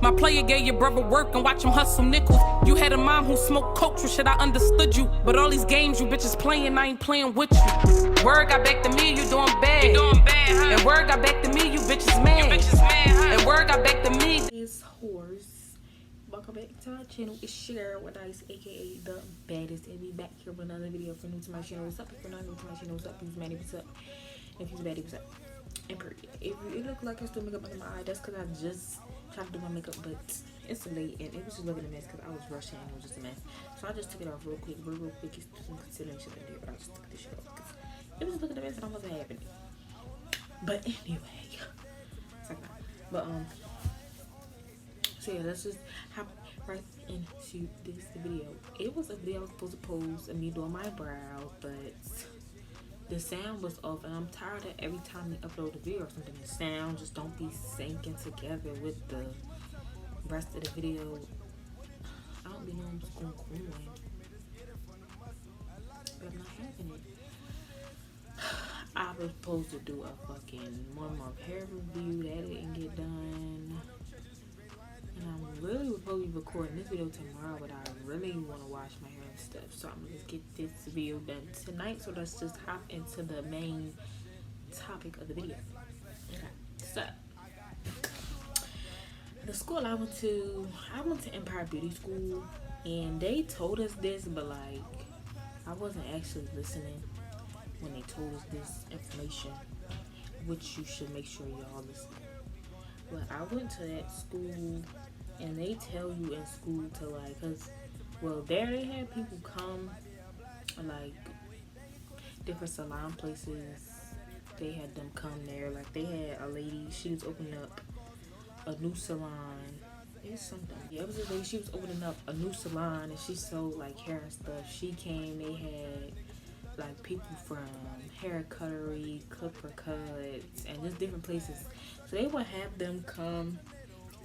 My player gave your brother work and watch him hustle nickels. You had a mom who smoked coke, for shit I understood you. But all these games you bitches playing, I ain't playing with you. Word got back to me, you doing bad. You doing bad, huh? And word got back to me, you bitches mad. You bitches mad, huh? And word got back to me. It's horse. Welcome back to our channel. It's your girl GetDiceed, aka the baddest, and we back here with another video. For new to my channel, what's up? If you're not new to my channel, what's up? If you're mad, what's up? If you're baddie, what's up? And period. If it look like I still makeup under my eye, that's because I just tried to do my makeup, but it's late and it was just looking a mess because I was rushing and it was just a mess. So I just took it off real quick. It's some consideration in there, but I just took this shit off because it was looking a mess and I wasn't having it. But anyway, it's like that. But so yeah, let's just hop right into this video. It was a video I was supposed to post of me doing my brow, but the sound was off, and I'm tired of every time we upload a video or something, the sound just don't be syncing together with the rest of the video. I don't be knowing what's going on, but I'm not having it. I was supposed to do a fucking 1 month hair review, that didn't get done. And I'm really supposed to be recording this video tomorrow, but I really want to wash my hair and stuff. So I'm going to just get this video done tonight. So let's just hop into the main topic of the video. Okay, so the school I went to Empire Beauty School, and they told us this, but like I wasn't actually listening when they told us this information, which you should make sure y'all listen. But I went to that school, and they tell you in school to like, cause well, there they had people come, like different salon places. They had them come there. Like they had a lady, she was opening up a new salon. It's something. Yeah, it was a lady. She was opening up a new salon, and she sold like hair and stuff. She came. They had like people from hair cuttery, clipper cuts, and just different places. So they would have them come,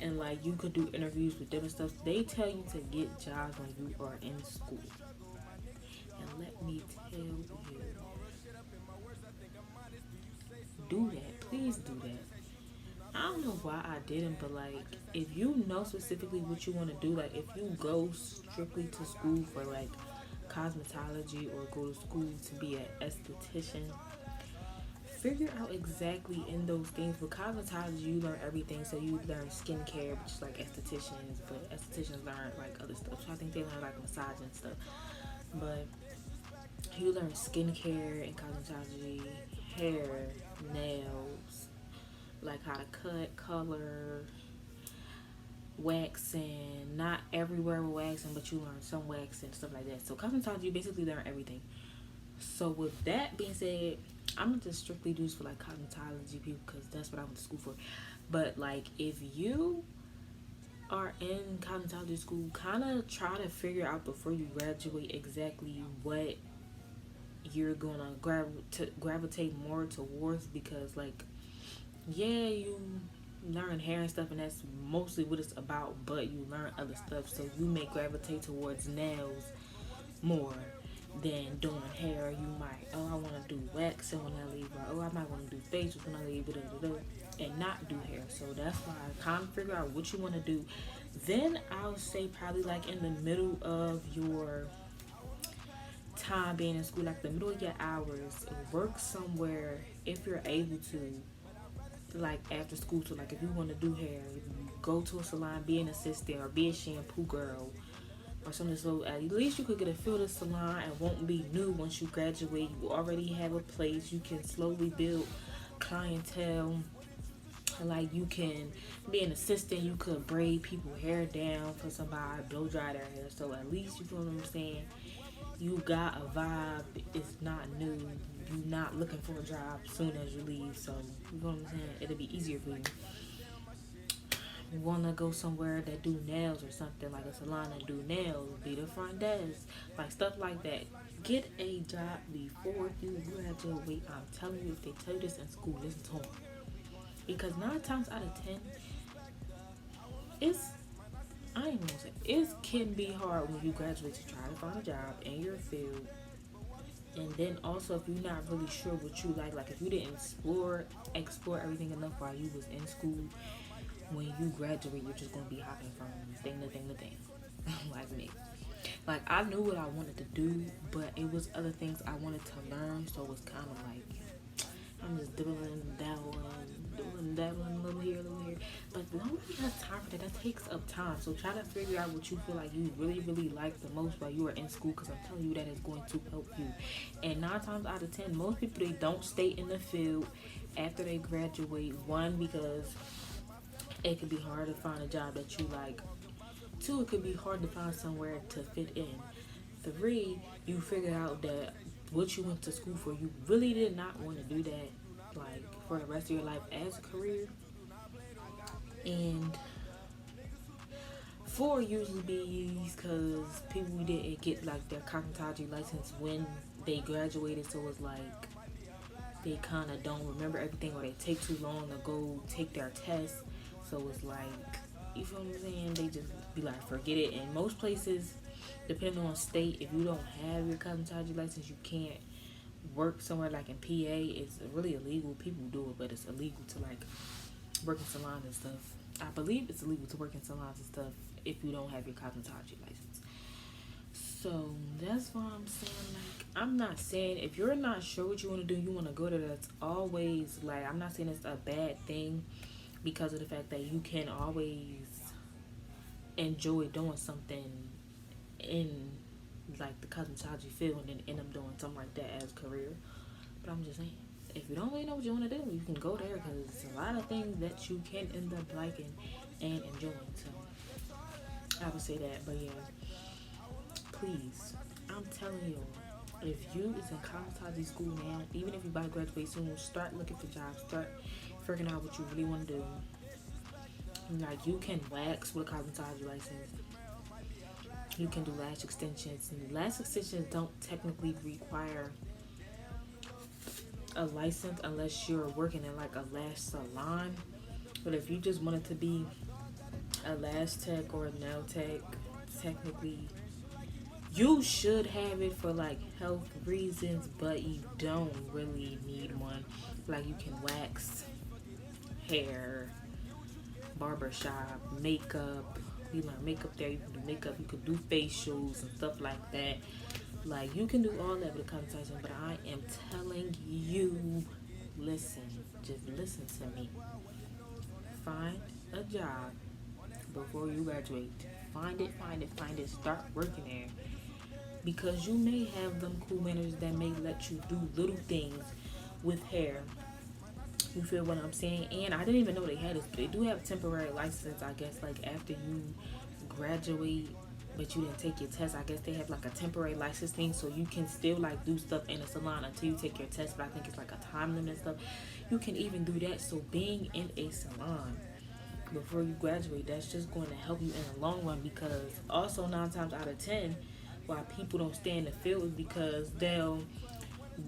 and like you could do interviews with them and stuff. They tell you to get jobs when you are in school. And let me tell you, do that. Please do that. I don't know why I didn't, but like if you know specifically what you want to do, like if you go strictly to school for like cosmetology or go to school to be an esthetician, figure out exactly in those things. For cosmetology, you learn everything. So you learn skincare, which is like estheticians, but estheticians learn like other stuff. So I think they learn like massage and stuff. But you learn skincare and cosmetology, hair, nails, like how to cut, color, waxing. Not everywhere with waxing, but you learn some waxing, stuff like that. So cosmetology, you basically learn everything. So with that being said, I'm gonna just strictly do this for like cosmetology people because that's what I went to school for. But like if you are in cosmetology school, kind of try to figure out before you graduate exactly what you're gonna gravitate more towards, because like yeah, you learn hair and stuff and that's mostly what it's about, but you learn other stuff, so you may gravitate towards nails more than doing hair. You might, oh, I want to do waxing when I leave, or oh, I might want to do facials when I leave, and not do hair. So that's why I kind of figure out what you want to do. Then I'll say probably like in the middle of your time being in school, like the middle of your hours, work somewhere if you're able to, like after school. So like if you want to do hair, go to a salon, be an assistant or be a shampoo girl or something. So at least you could get a feel of the salon and won't be new once you graduate. You already have a place. You can slowly build clientele. Like you can be an assistant, you could braid people's hair down for somebody, blow dry their hair. So at least, you feel what I'm saying, you got a vibe. It's not new. You're not looking for a job soon as you leave. So you know what I'm saying, it'll be easier for you. You want to go somewhere that do nails or something, like a salon that do nails, be the front desk, like stuff like that. Get a job before you graduate. I'm telling you, if they tell you this in school, listen to them. Because 9 times out of 10, it can be hard when you graduate to try to find a job in your field. And then also, if you're not really sure what you like if you didn't explore everything enough while you was in school, when you graduate, you're just gonna be hopping from thing to thing to thing, like me. Like I knew what I wanted to do, but it was other things I wanted to learn, so it was kind of like I'm just dabbling, a little here, a little here. But nobody has time for that. That takes up time. So try to figure out what you feel like you really, really like the most while you are in school, because I'm telling you that is going to help you. And 9 times out of 10, most people, they don't stay in the field after they graduate. One, because it could be hard to find a job that you like. Two, it could be hard to find somewhere to fit in. Three, you figure out that what you went to school for, you really did not want to do that like for the rest of your life as a career. And four usually be because people didn't get like their cosmetology license when they graduated, so it's like they kind of don't remember everything, or they take too long to go take their test. So it's like, you feel what I'm saying? They just be like, forget it. And most places, depending on state, if you don't have your cosmetology license, you can't work somewhere. Like in PA, it's really illegal. People do it, but it's illegal to like work in salons and stuff. I believe it's illegal to work in salons and stuff if you don't have your cosmetology license. So that's why I'm saying, like, I'm not saying if you're not sure what you want to do, you want to go there. That's always like, I'm not saying it's a bad thing, because of the fact that you can always enjoy doing something in like the cosmetology field and then end up doing something like that as a career. But I'm just saying, if you don't really know what you want to do, you can go there, because there's a lot of things that you can end up liking and enjoying. So I would say that. But yeah, please, I'm telling you, if you is in cosmetology school now, even if you about to graduate soon, start looking for jobs. Start figuring out what you really want to do. Like, you can wax with a cosmetology license. You can do lash extensions. And lash extensions don't technically require a license unless you're working in like a lash salon. But if you just wanted to be a lash tech or a nail tech, technically you should have it for like health reasons, but you don't really need one. Like, you can wax hair, barbershop, makeup. You learn makeup there. You can do makeup. You can do facials and stuff like that. Like, you can do all that with a consultation. But I am telling you, listen. Just listen to me. Find a job before you graduate. Find it. Start working there. Because you may have them cool managers that may let you do little things with hair. You feel what I'm saying? And I didn't even know they had this. They do have temporary license, I guess, like after you graduate, but you didn't take your test. I guess they have like a temporary license thing, so you can still like do stuff in a salon until you take your test. But I think it's like a time limit and stuff. You can even do that. So being in a salon before you graduate, that's just going to help you in the long run. Because also 9 times out of 10, why people don't stay in the field is because they'll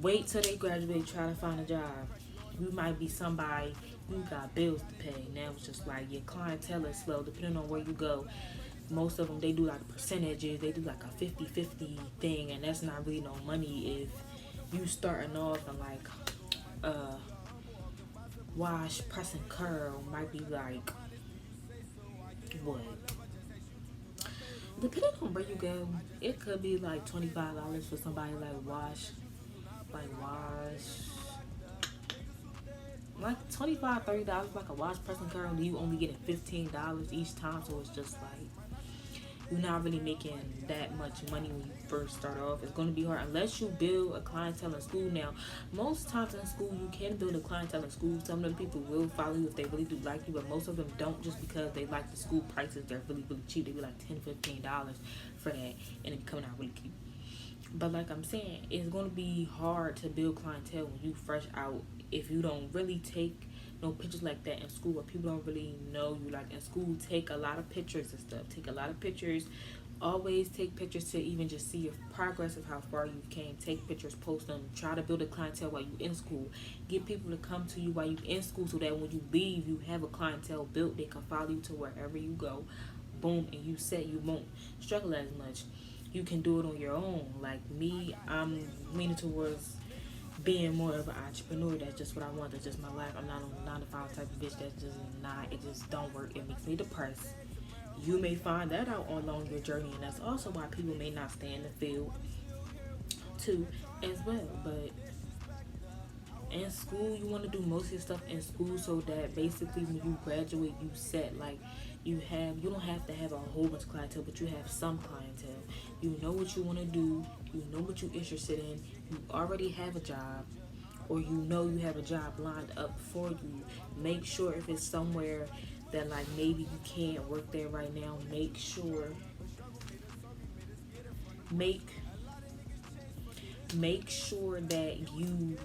wait till they graduate, try to find a job. You might be somebody, you got bills to pay. Now it's just like your clientele is slow, depending on where you go. Most of them, they do like percentages. They do like a 50-50 thing, and that's not really no money if you starting off and like wash, press, and curl might be like what? Depending on where you go, it could be like $25 for somebody like wash, like $25-$30 like a wash, press, and curl. And you only getting $15 each time, so it's just like you're not really making that much money when you first start off. It's going to be hard unless you build a clientele in school. Now, most times in school, you can build a clientele in school. Some of the people will follow you if they really do like you, but most of them don't, just because they like the school prices. They're really, really cheap. They be like $10-$15 for that, and it be coming out really cute. But like I'm saying, it's going to be hard to build clientele when you fresh out if you don't really take no pictures like that in school, or people don't really know you. Like in school, take a lot of pictures and stuff. Take a lot of pictures. Always take pictures to even just see your progress of how far you came. Take pictures, post them. Try to build a clientele while you in school. Get people to come to you while you in school, so that when you leave, you have a clientele built. They can follow you to wherever you go. Boom, and you said you won't struggle as much. You can do it on your own. Like me, I'm leaning towards being more of an entrepreneur. That's just what I want. That's just my life. I'm not on a 9 to 5 type of bitch. That's just not. It just don't work. It makes me depressed. You may find that out along your journey, and that's also why people may not stay in the field too, as well. But in school, you want to do most of your stuff in school so that basically when you graduate, you set like you don't have to have a whole bunch of clientele, but you have some clientele. You know what you want to do. You know what you're interested in. You already have a job, or you know you have a job lined up for you. Make sure if it's somewhere that like maybe you can't work there right now, make sure that you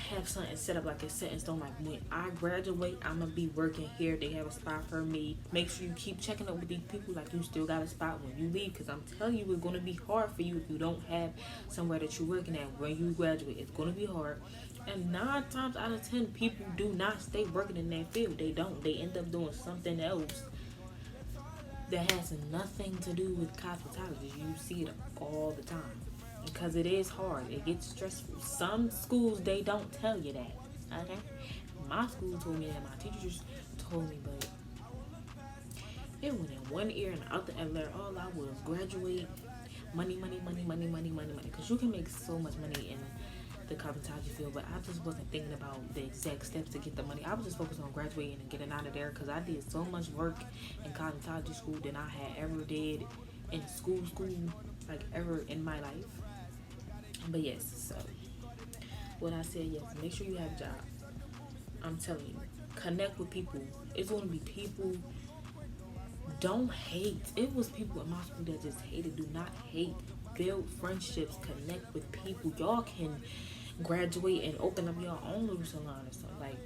have something set up like a set in stone. Like when I graduate, I'm gonna be working here. They have a spot for me. Make sure you keep checking up with these people like you still got a spot when you leave, because I'm telling you, it's gonna be hard for you if you don't have somewhere that you're working at when you graduate. It's gonna be hard. And 9 times out of 10, people do not stay working in that field. They don't. They end up doing something else that has nothing to do with cosmetology. You see it all the time. Because it is hard. It gets stressful. Some schools, they don't tell you that. Okay? My school told me that. My teachers told me, but it went in one ear and out the other. All I was graduate, money. Because you can make so much money in the cosmetology field, but I just wasn't thinking about the exact steps to get the money. I was just focused on graduating and getting out of there, because I did so much work in cosmetology school than I had ever did in school, like ever in my life. But yes, so what I said, yes, make sure you have a job. I'm telling you, connect with people. It's going to be people. Don't hate. It was people in my school that just hated. Do not hate. Build friendships. Connect with people. Y'all can graduate and open up your own little salon or something. Like,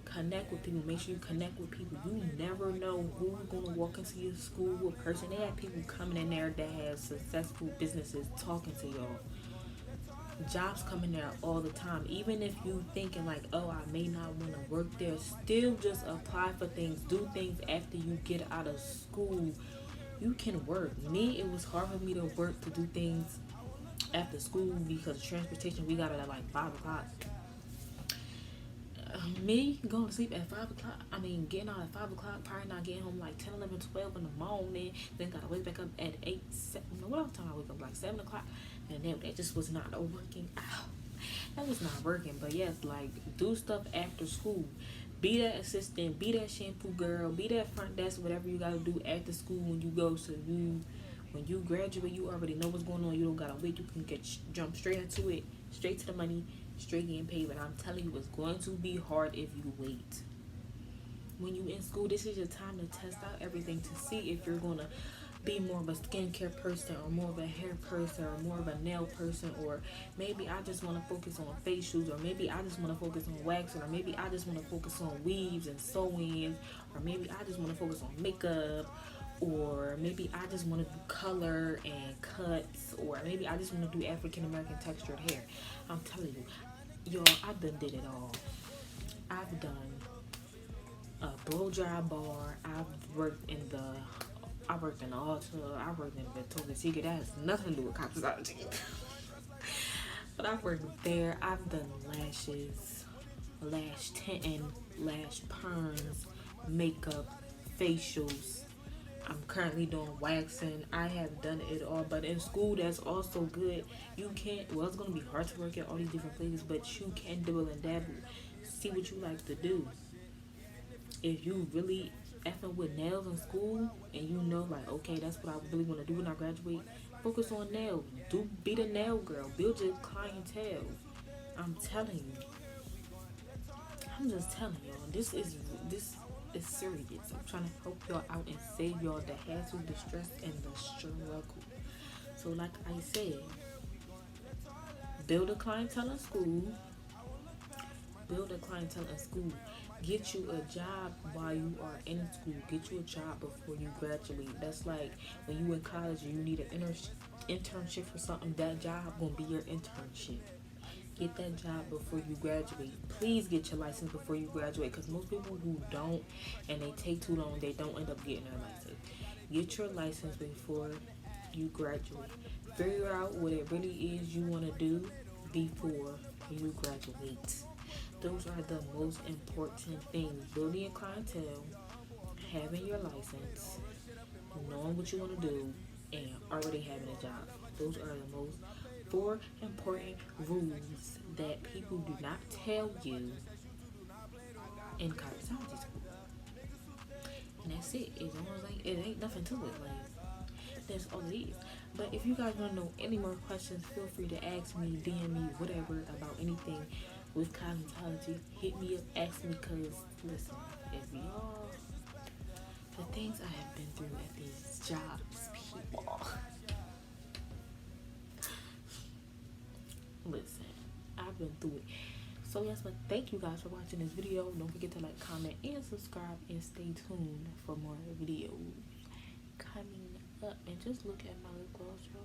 connect with people. Make sure you connect with people. You never know who's going to walk into your school. What person. They have people coming in there that have successful businesses talking to y'all. Jobs coming there all the time. Even if you thinking like, oh, I may not want to work there, still just apply for things. Do things after you get out of school. You can work. Me, it was hard for me to work, to do things after school because of transportation. We got it at like 5 o'clock. Me going to sleep at 5 o'clock, getting out at 5 o'clock, probably not getting home like 10, 11, 12 in the morning, then gotta wake back up at 8, 7, what time I wake up, like 7 o'clock, and then that just was not working out. That was not working. But yes, like, do stuff after school. Be that assistant, be that shampoo girl, be that front desk, whatever you gotta do after school when you go, so when you graduate, you already know what's going on. You don't gotta wait. You can jump straight into it, straight to the money, straight getting paid. But I'm telling you, it's going to be hard if you wait. When you in school, this is your time to test out everything to see if you're gonna be more of a skincare person, or more of a hair person, or more of a nail person, or maybe I just want to focus on facials, or maybe I just want to focus on waxing, or maybe I just want to focus on weaves and sew-ins, or maybe I just want to focus on makeup, or maybe I just want to do color and cuts, or maybe I just want to do African American textured hair. I'm telling you, y'all, I've done did it all. I've done a blow dry bar. I worked in the Ulta. I worked in Victoria's Secret. That has nothing to do with cosmetology. But I've worked there. I've done lashes, lash tinting, lash perms, makeup, facials. I'm currently doing waxing. I have done it all. But in school, that's also good. You can't, well, it's going to be hard to work at all these different places, but you can dibble and dabble. See what you like to do. If you really effing with nails in school, and you know, like, okay, that's what I really want to do when I graduate, focus on nails. Be the nail girl. Build your clientele. I'm telling you. I'm just telling y'all. This is serious. I'm trying to help y'all out and save y'all the hassle, the stress, and the struggle. So like I said, build a clientele in school. Get you a job while you are in school. Get you a job before you graduate. That's like when you in college and you need an internship for something. That job gonna be your internship. Get that job before you graduate. Please get your license before you graduate, because most people who don't, and they take too long, they don't end up getting their license. Get your license before you graduate. Figure out what it really is you want to do. before you graduate. Those are the most important things. Building your clientele, having your license, knowing what you want to do, and already having a job. Those are the most four important rules that people do not tell you in cosmetology school. And that's it. It's almost like it ain't nothing to it. Like that's all it is. But if you guys want to know any more questions, feel free to ask me, DM me, whatever about anything with cosmetology. Hit me up, ask me, cause listen, if y'all the things I have been through at these jobs, people. Listen, I've been through it. So yes, but thank you guys for watching this video. Don't forget to like, comment, and subscribe, and stay tuned for more videos coming up. And just look at my lip gloss, y'all.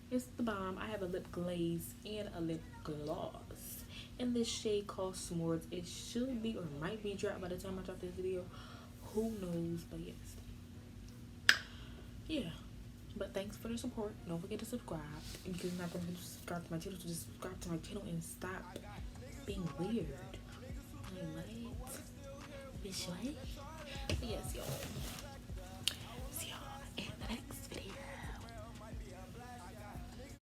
It's the bomb. I have a lip glaze and a lip gloss in this shade called S'mores. It should be or might be dropped by the time I drop this video. Who knows? But yes, yeah. But thanks for the support. Don't forget to subscribe. And because you're not going to subscribe to my channel, so just subscribe to my channel and stop being weird. Like what? Bitch, what? Yes, y'all.